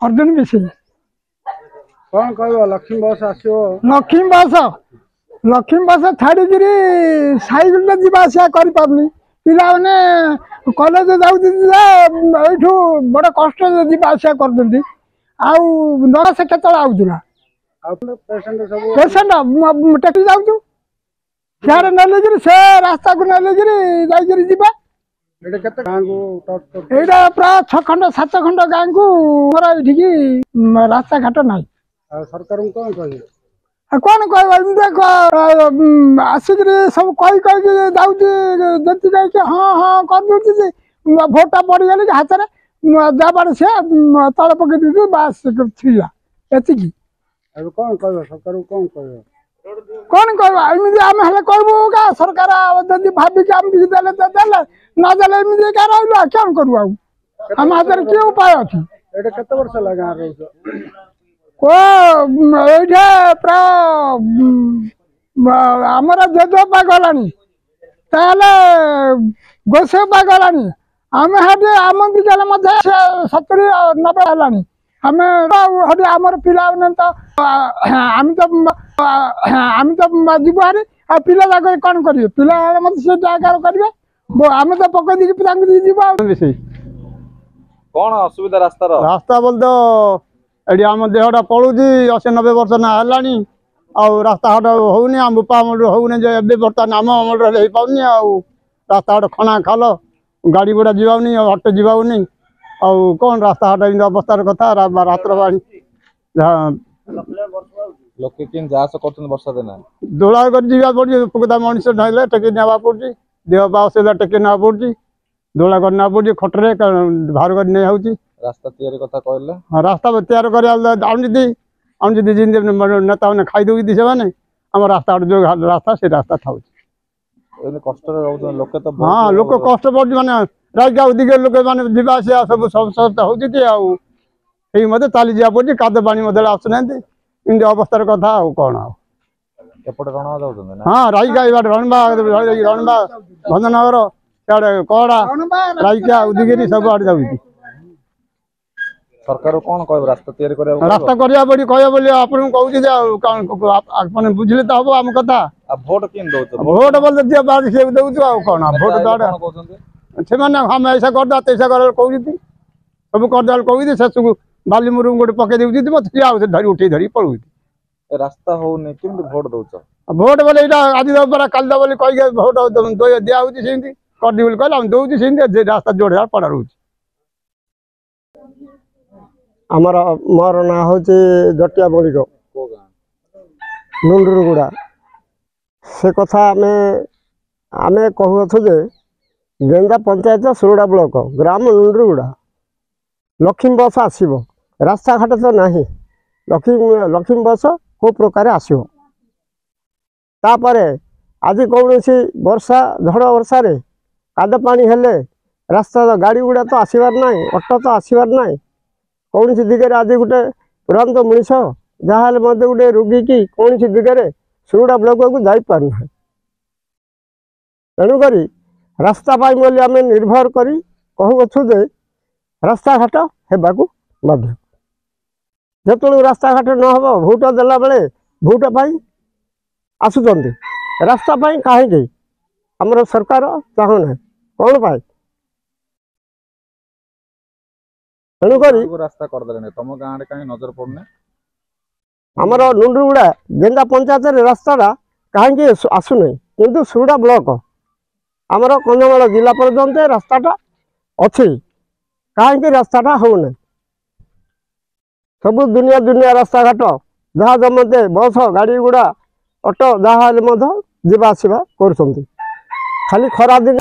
अर्जुन मिसी कौन कह लक्ष्मी बस आसो लक्ष्मी बस छाड़ी सैकेल जावासा कर पिला कलेज जाठू बड़ कष्ट जावासा कर से केत आउला पेसेंट टेक्सी जाऊँ सियारे नलिकी से रास्ता को नलिकी जा प्राय 6 खंड 7 खंड गाँव को रास्ता घाट ना सरकार कौन कह कौन कह आसिक सब कही कही जाती कहीं हाँ हाँ कर भोटा पड़गले हाथ में जाबार से तले पकई बास छिड़ा एति कौन कह सरकार कौन कह कौन कहमी आम कहबू का सरकार भाविक आम देले तो देले ना देले एमती क्या रहा कौन करूँ आम हाथ में किए उपाय अच्छी केत वर्ष लगा ये प्राय आमर जेजेपा गलानी गोसेपा गलानी आम आम दिगले 70 90 है आम आमर पिला तो आम तो जीव हारी आ पिला जाक कौन करेंगे पिला मत से जगह करेंगे आम तो पकई दी पिला जीव कौन असुविधा रास्ता बोल तो ये आम देहटा पड़ूची 80-90 वर्ष ना है रास्ता घाट होनी आम बापा होनी बर्तमान आम अमल हो पानी रास्ता घाट खना खाल गाड़ी गुड़ा जाऊनी हट जाऊनी कौन रास्ता घाट इन अवस्थार कथा रात्र बाणी लोके किन जास करथन वर्षा दिन दोला कर जीवा पड़ी पुगदा मनुष्य ढाइले टेके नेवा पड़ी देह बा असुविधा टेके नेवा पड़ी दोला कर ना पड़ी खटरे बाहर कर नहीं होची रास्ता तैयारी कथा कहले हां रास्ता तैयार कर आउन जदी जिंदे नेता ने खाई दोगी से माने हम रास्ता जो रास्ता से रास्ता थाउ एने कष्ट रे रहउ लोके तो हां लोक कष्ट पड़ी माने राजा उदिगे लोक माने जीवा से सब समस्या होची ते एई मते ताली जा पड़ी काद पानी मदला आसुनांती इन अवस्थार कथा कौन एपटे रण जाउछन हाँ राइका बाट रणबा भंजनगर सियाड़े कड़ा राइका उदिगिरी सब आड़े जाउची सरकार कौन कह रास्ता तैयारी करे रास्ता करिया पड़ी कह बोली आपन कहू जे आपन बुझले त हबो हम कथा आ वोट किन दउछ वोट बोल दिया बाद से दउछ आ कौन वोट दाड़ा से माने हम ऐसा कर दा तैसा कर कहू जी सब कर दाल कहू जी ससु बाली मुरुम गोटे पके देउची त मत किया धरी उठी धरी पळू रास्ता होने किंतु वोट दउछ वोट बोले इटा आज दबरा कल दा बोले कहि वोट दिया होची सेंती कर दी बोले कहला हम दउची सेंती रास्ता जोड़े पड़ा रहउची आमर मोर ना हूँ जटिया बलिक नुंडुरगुड़ा से कथा आम कहूँ जे गेंदा पंचायत सुरड़ा ब्लॉक ग्राम नुंडुरगुड़ा लक्ष्मी बस आसब रास्ता घाट तो ना लक्ष्मी बस को प्रकार आसो तापर आज कौन सी वर्षा झड़ वर्षा काद पानी हेले रास्ता गाड़ी गुड़ा तो आसबार ना ऑटो तो आसबार ना कौन सी दिगरे आज गोटे तुरंत मनीष जहाँ गोटे रोगी की कौन सी दिगरे सुरुड़ा ब्लॉक को जापारना तेणुक रास्ता पाई बोली आम निर्भर कर कहूँ जे रास्ता घाट होगाकू बाध्य जो रास्ता घाट न हो भोट देला बेले भोट पाई आसुचंती रास्ता पाई कहीं आमर सरकार चाहूना कौन पाए तेणुक रास्ता करदे तुम गाँव कहीं नजर पड़ने आमर नुंडुरगुड़ा गेंदा पंचायत रास्ता कहीं आसुना किंतु सुरुड़ा ब्लॉक आमर कंधमाल जिला पर्यंत रास्ताटा अच्छी कहीं रास्ताटा होना सब दुनिया रास्ता घाट जहाँ जमते बस गाड़ी गुड़ा ऑटो जहाँ जावासवा कर खाली खरा दिन